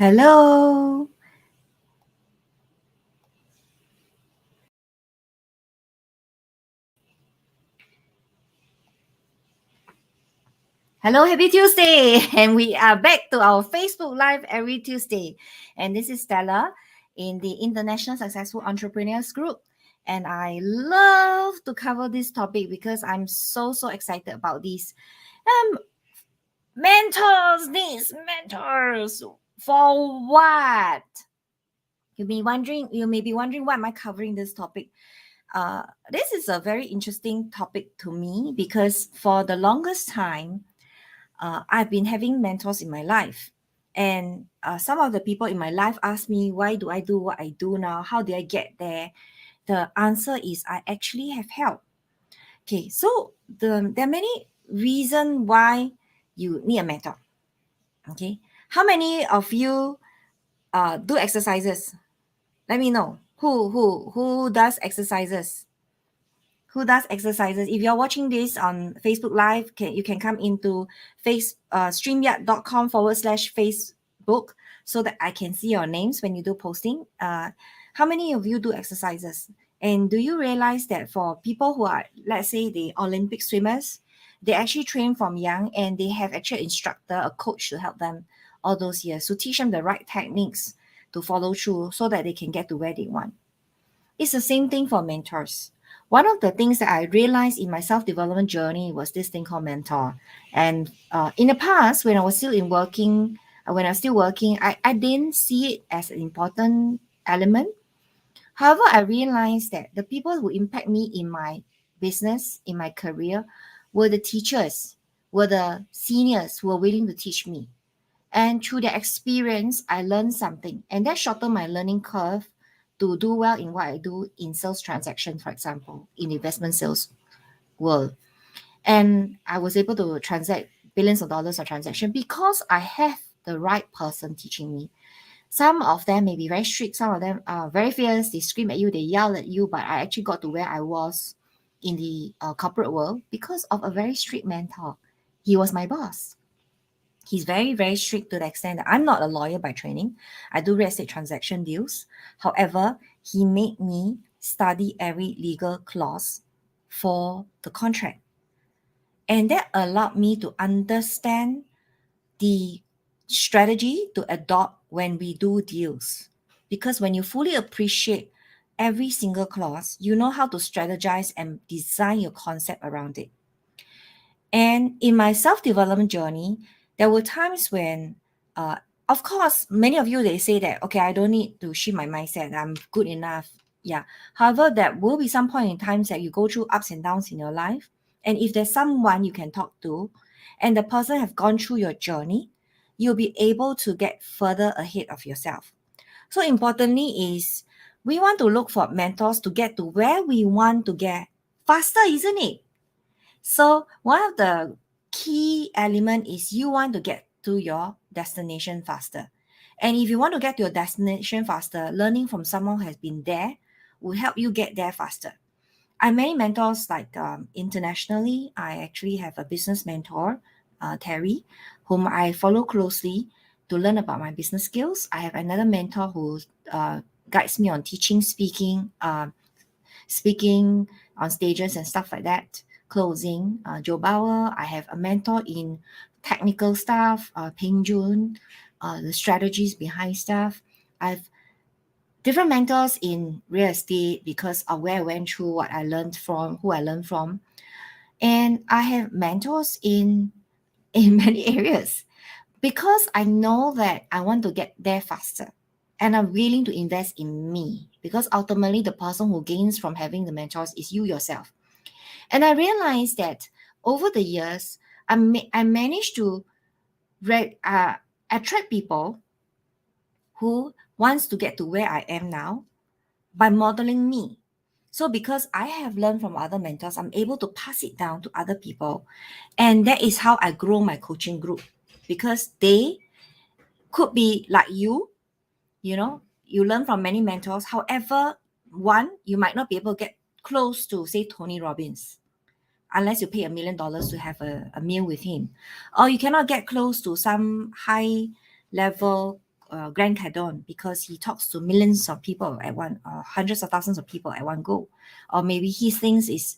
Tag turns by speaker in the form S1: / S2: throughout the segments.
S1: Hello. Hello, happy Tuesday. And we are back to our Facebook Live every Tuesday. And this is Stella in the International Successful Entrepreneurs Group. And I love to cover this topic because I'm so excited about this. Um, mentors, these mentors. For what? You may be wondering why am I covering this topic? This is a very interesting topic to me because for the longest time, I've been having mentors in my life. And some of the people in my life ask me, why do I do what I do now? How did I get there? The answer is I actually have help. Okay, so there are many reasons why you need a mentor. Okay, how many of you do exercises? Let me know. Who does exercises? Who does exercises? If you're watching this on Facebook Live, you can come into streamyard.com/Facebook so that I can see your names when you do posting. How many of you do exercises? And do you realize that for people who are, let's say, the Olympic swimmers, they actually train from young and they have actually an instructor, a coach to help them all those years to teach them the right techniques to follow through so that they can get to where they want. It's the same thing for mentors. One of the things that I realized in my self-development journey was this thing called mentor. And in the past, when I was still when I was still working, I didn't see it as an important element. However, I realized that the people who impact me in my business, in my career, were the teachers, were the seniors who were willing to teach me. And through their experience, I learned something. And that shortened my learning curve to do well in what I do in sales transaction, for example, in investment sales world. And I was able to transact billions of dollars of transaction because I have the right person teaching me. Some of them may be very strict, some of them are very fierce, they scream at you, they yell at you, but I actually got to where I was in the corporate world because of a very strict mentor. He was my boss. He's very strict to the extent that I'm not a lawyer by training. I do real estate transaction deals. However, he made me study every legal clause for the contract. And that allowed me to understand the strategy to adopt when we do deals. Because when you fully appreciate every single clause, you know how to strategize and design your concept around it. And in my self-development journey, there were times when, uh, of course, many of you, they say that, okay, I don't need to shift my mindset. I'm good enough. Yeah. However, there will be some point in times that you go through ups and downs in your life. And if there's someone you can talk to and the person have gone through your journey, you'll be able to get further ahead of yourself. So importantly is we want to look for mentors to get to where we want to get faster, isn't it? So one of the key element is you want to get to your destination faster. And if you want to get to your destination faster, learning from someone who has been there will help you get there faster. I have many mentors like internationally. I actually have a business mentor, Terry, whom I follow closely to learn about my business skills. I have another mentor who guides me on teaching, speaking on stages and stuff like that. Closing, Joe Bauer. I have a mentor in technical stuff, Ping Jun, the strategies behind stuff. I've different mentors in real estate because of where I went through, what I learned from, who I learned from. And I have mentors in many areas because I know that I want to get there faster and I'm willing to invest in me because ultimately the person who gains from having the mentors is you yourself. And I realized that over the years, I managed to attract people who wants to get to where I am now by modeling me. So because I have learned from other mentors, I'm able to pass it down to other people. And that is how I grow my coaching group because they could be like you know, you learn from many mentors. However, one, you might not be able to get close to, say, Tony Robbins, unless you pay $1 million to have a meal with him. Or you cannot get close to some high level Grant Cardone because he talks to millions of people at hundreds of thousands of people at one go. Or maybe he thinks is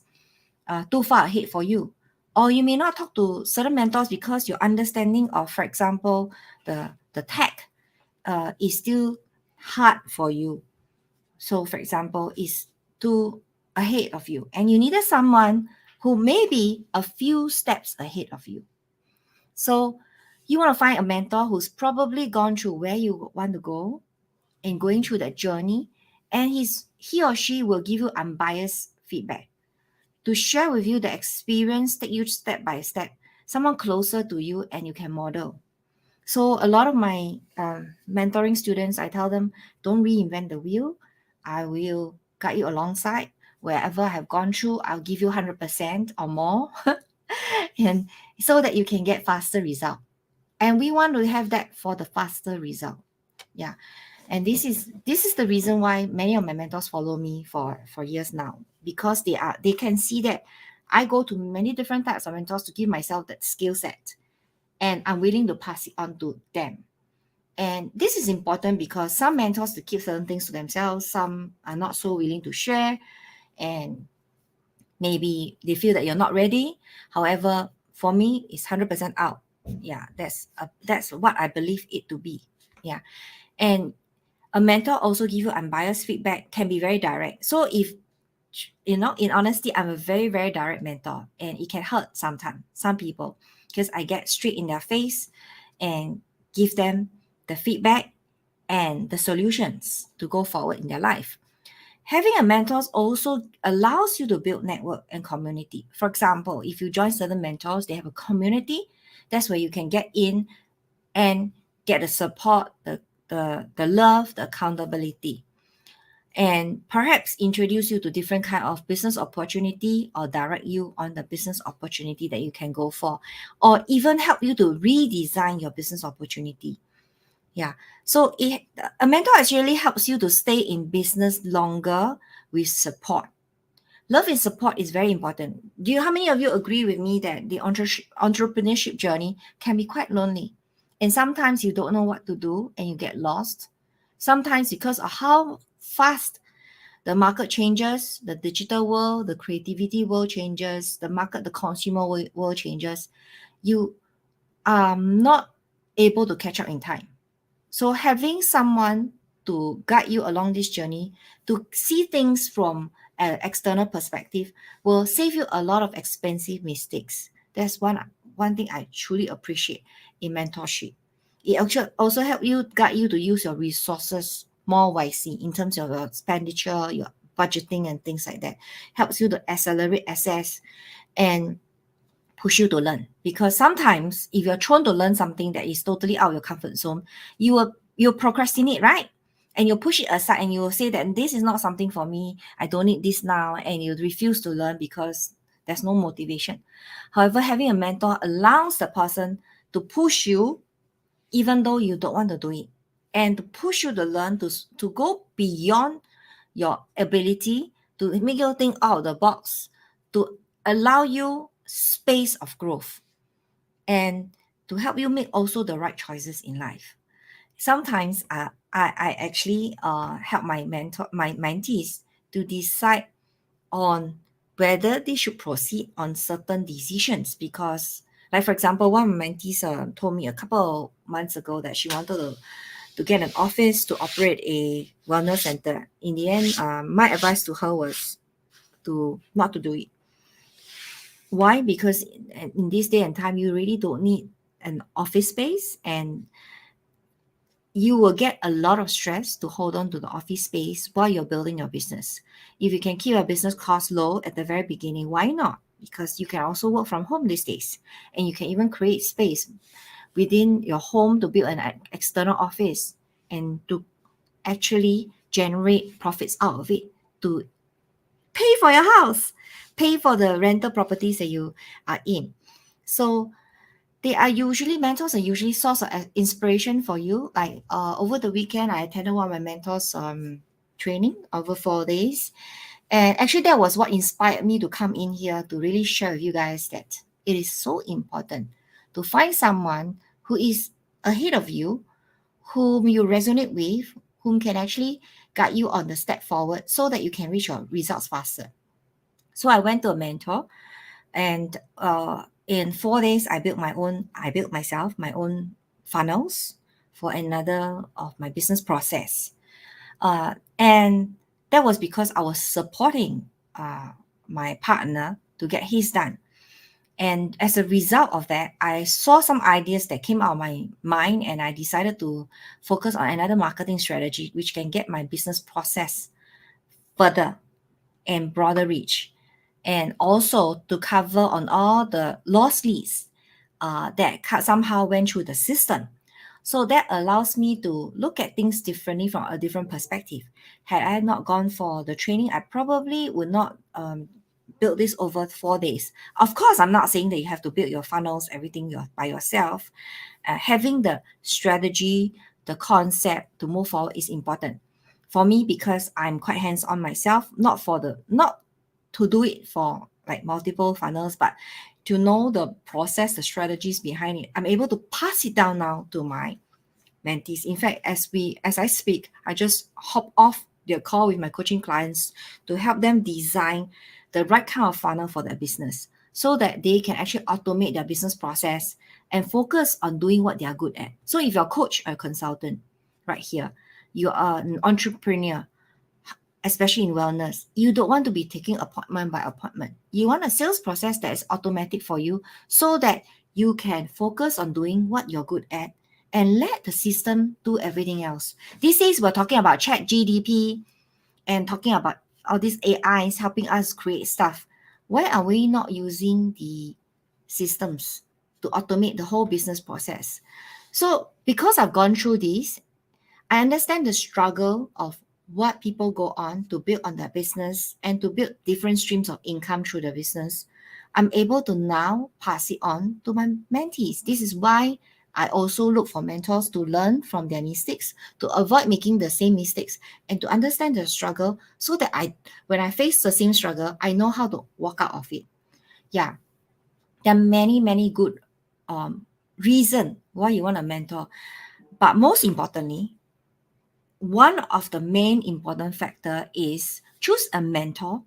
S1: too far ahead for you. Or you may not talk to certain mentors because your understanding of, for example, the tech is still hard for you. So, for example, is too ahead of you, and you needed someone who may be a few steps ahead of you. So, you want to find a mentor who's probably gone through where you want to go and going through that journey, and he or she will give you unbiased feedback to share with you the experience, take you step by step, someone closer to you and you can model. So a lot of my mentoring students, I tell them, don't reinvent the wheel. I will guide you alongside. Wherever I have gone through, I'll give you 100% or more. And so that you can get faster result. And we want to have that for the faster result. Yeah. And this is the reason why many of my mentors follow me for years now, because they can see that I go to many different types of mentors to give myself that skill set, and I'm willing to pass it on to them. And this is important because some mentors to keep certain things to themselves, some are not so willing to share, and maybe they feel that you're not ready. However, for me, it's 100% out. Yeah, that's what I believe it to be. Yeah, and a mentor also give you unbiased feedback, can be very direct. So if in honesty, I'm a very, very direct mentor, and it can hurt sometimes, some people, because I get straight in their face and give them the feedback and the solutions to go forward in their life. Having a mentor also allows you to build network and community. For example, if you join certain mentors, they have a community. That's where you can get in and get the support, the love, the accountability, and perhaps introduce you to different kind of business opportunity or direct you on the business opportunity that you can go for, or even help you to redesign your business opportunity. Yeah. So a mentor actually helps you to stay in business longer with support. Love and support is very important. How many of you agree with me that the entrepreneurship journey can be quite lonely? And sometimes you don't know what to do and you get lost. Sometimes because of how fast the market changes, the digital world, the creativity world changes, the consumer world changes, you are not able to catch up in time. So having someone to guide you along this journey, to see things from an external perspective, will save you a lot of expensive mistakes. That's one thing I truly appreciate in mentorship. It also help you guide you to use your resources more wisely in terms of your expenditure, your budgeting and things like that. Helps you to accelerate access and push you to learn. Because sometimes if you're thrown to learn something that is totally out of your comfort zone, you'll procrastinate, right? And you'll push it aside and you will say that this is not something for me. I don't need this now. And you refuse to learn because there's no motivation. However, having a mentor allows the person to push you even though you don't want to do it, and to push you to learn, to go beyond your ability, to make you think out of the box, to allow you space of growth, and to help you make also the right choices in life. Sometimes I actually help my mentees to decide on whether they should proceed on certain decisions, because, like, for example, one of my mentees told me a couple of months ago that she wanted to get an office to operate a wellness center. In the end, my advice to her was not to do it. Why? Because in this day and time, you really don't need an office space, and you will get a lot of stress to hold on to the office space while you're building your business. If you can keep your business cost low at the very beginning, why not? Because you can also work from home these days, and you can even create space within your home to build an external office and to actually generate profits out of it, to pay for your house, pay for the rental properties that you are in. So mentors are usually source of inspiration for you. Like over the weekend, I attended one of my mentors training over 4 days. And actually that was what inspired me to come in here to really share with you guys that it is so important to find someone who is ahead of you, whom you resonate with, whom can actually guide you on the step forward so that you can reach your results faster. So I went to a mentor, and in 4 days, I built myself my own funnels for another of my business process. And that was because I was supporting my partner to get his done. And as a result of that, I saw some ideas that came out of my mind, and I decided to focus on another marketing strategy which can get my business process further and broader reach, and also to cover on all the lost leads that somehow went through the system. So that allows me to look at things differently from a different perspective. Had I not gone for the training, I probably would not build this over 4 days. Of course, I'm not saying that you have to build your funnels, everything by yourself. Having the strategy, the concept to move forward is important for me, because I'm quite hands-on myself, not to do it for like multiple funnels, but to know the process, the strategies behind it. I'm able to pass it down now to my mentees. In fact, as I speak, I just hop off their call with my coaching clients to help them design the right kind of funnel for their business so that they can actually automate their business process and focus on doing what they are good at. So if you're a coach or a consultant right here, you are an entrepreneur, especially in wellness, you don't want to be taking appointment by appointment. You want a sales process that is automatic for you so that you can focus on doing what you're good at and let the system do everything else. These days, we're talking about ChatGPT and talking about all these AIs helping us create stuff. Why are we not using the systems to automate the whole business process? So because I've gone through this, I understand the struggle of what people go on to build on their business and to build different streams of income through the business. I'm able to now pass it on to my mentees. This is why I also look for mentors to learn from their mistakes, to avoid making the same mistakes, and to understand their struggle so that when I face the same struggle, I know how to walk out of it. Yeah, there are many, many good reasons why you want a mentor. But most importantly, one of the main important factor is choose a mentor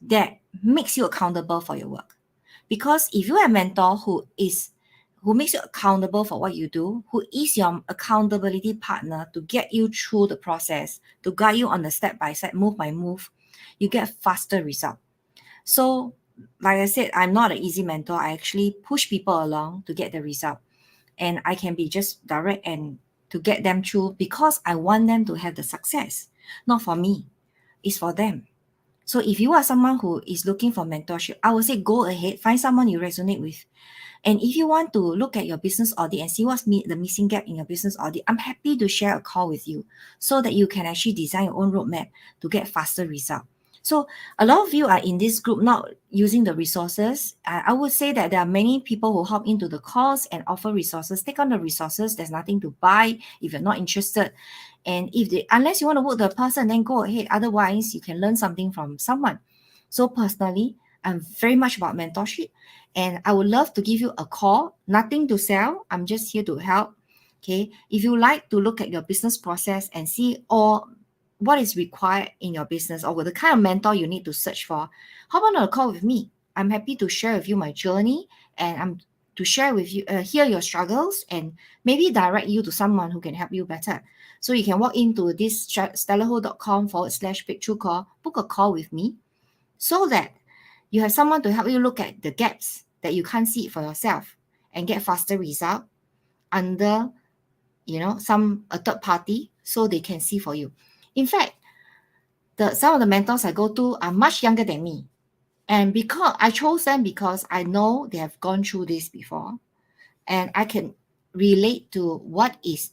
S1: that makes you accountable for your work. Because if you have a mentor who makes you accountable for what you do, who is your accountability partner to get you through the process, to guide you on the step by step, move by move, you get faster result. So, like I said, I'm not an easy mentor. I actually push people along to get the result. And I can be just direct and to get them through because I want them to have the success. Not for me, it's for them. So if you are someone who is looking for mentorship, I would say go ahead, find someone you resonate with. And if you want to look at your business audit and see what's the missing gap in your business audit, I'm happy to share a call with you so that you can actually design your own roadmap to get faster result. So a lot of you are in this group not using the resources. I would say that there are many people who hop into the course and offer resources. Take on the resources. There's nothing to buy if you're not interested. And unless you want to work with the person, then go ahead. Otherwise, you can learn something from someone. So personally, I'm very much about mentorship, and I would love to give you a call. Nothing to sell. I'm just here to help. Okay. If you like to look at your business process and see all what is required in your business or the kind of mentor you need to search for, hop on a call with me. I'm happy to share with you my journey, and I'm to share with you, hear your struggles, and maybe direct you to someone who can help you better. So you can walk into this stellarho.com/breakthrough call, book a call with me so that you have someone to help you look at the gaps that you can't see it for yourself and get faster result under, a third party so they can see for you. In fact, some of the mentors I go to are much younger than me. And because I chose them because I know they have gone through this before, and I can relate to what is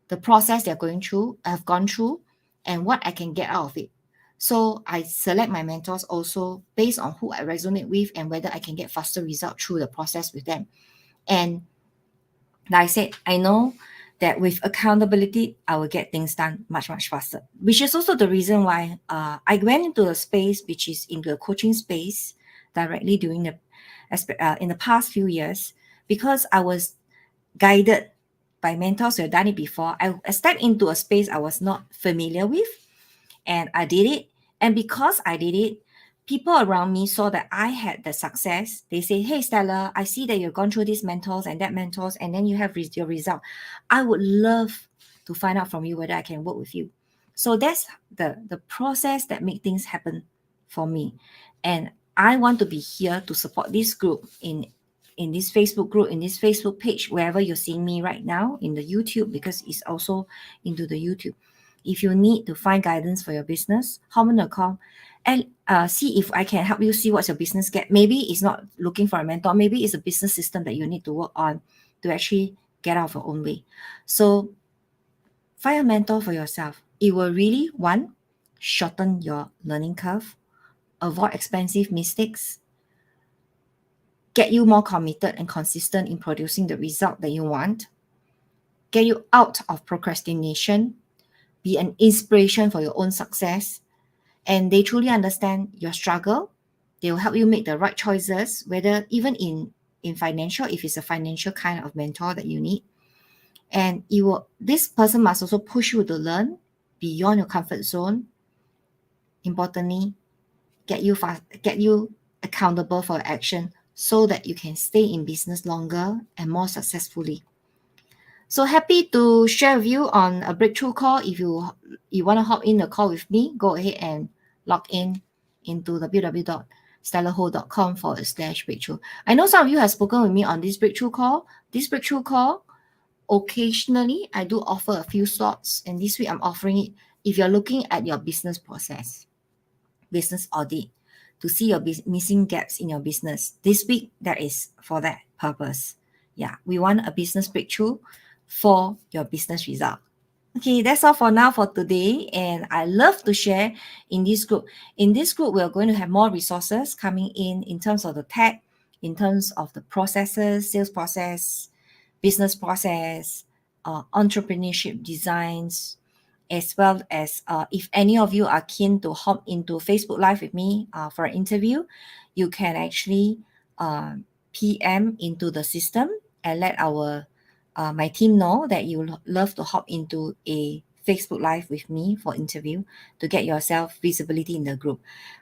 S1: the process they're going through, have gone through, and what I can get out of it. So I select my mentors also based on who I resonate with and whether I can get faster result through the process with them. And like I said, I know that with accountability, I will get things done much, much faster, which is also the reason why I went into a space which is into a coaching space directly in the past few years, because I was guided by mentors who have done it before. I stepped into a space I was not familiar with, and I did it. And because I did it, people around me saw that I had the success. They say, "Hey, Stella, I see that you've gone through these mentors and that mentors, and then you have your result. I would love to find out from you whether I can work with you." So that's the process that make things happen for me. And I want to be here to support this group in this Facebook group, in this Facebook page, wherever you're seeing me right now, in the YouTube, because it's also into the YouTube. If you need to find guidance for your business, hop on a call and see if I can help you see what's your business get. Maybe it's not looking for a mentor. Maybe it's a business system that you need to work on to actually get out of your own way. So find a mentor for yourself. It will really, one, shorten your learning curve, avoid expensive mistakes, get you more committed and consistent in producing the result that you want, get you out of procrastination, be an inspiration for your own success, and they truly understand your struggle. They will help you make the right choices, whether even in financial, if it's a financial kind of mentor that you need. And this person must also push you to learn beyond your comfort zone. Importantly, get you accountable for your action so that you can stay in business longer and more successfully. So happy to share with you on a breakthrough call. If you want to hop in a call with me, go ahead and log in into www.stellaho.com/breakthrough. I know some of you have spoken with me on this breakthrough call. This breakthrough call, occasionally I do offer a few slots, and this week I'm offering it if you're looking at your business process, business audit, to see your missing gaps in your business. This week, that is for that purpose. Yeah, we want a business breakthrough for your business result. Okay, that's all for now for today. And I love to share in this group. In this group, we're going to have more resources coming in terms of the tech, in terms of the processes, sales process, business process, entrepreneurship designs, as well as if any of you are keen to hop into Facebook Live with me for an interview, you can actually PM into the system and let my team know that you love to hop into a Facebook Live with me for interview to get yourself visibility in the group.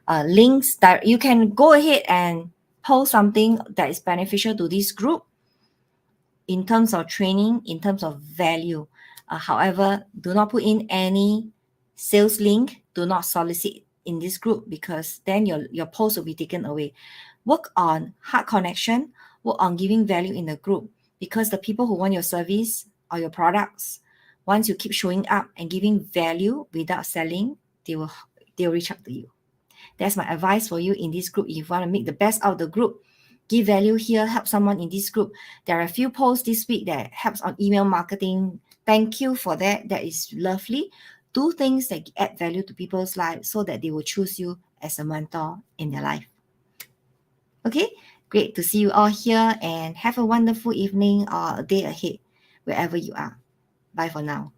S1: Links that you can go ahead and post something that is beneficial to this group in terms of training, in terms of value. However, do not put in any sales link. Do not solicit in this group, because then your post will be taken away. Work on heart connection. Work on giving value in the group, because the people who want your service or your products, once you keep showing up and giving value without selling, they'll reach out to you. That's my advice for you in this group. If you want to make the best out of the group, give value here, help someone in this group. There are a few posts this week that helps on email marketing. Thank you for that. That is lovely. Do things that add value to people's lives so that they will choose you as a mentor in their life. Okay, great to see you all here, and have a wonderful evening or a day ahead, wherever you are. Bye for now.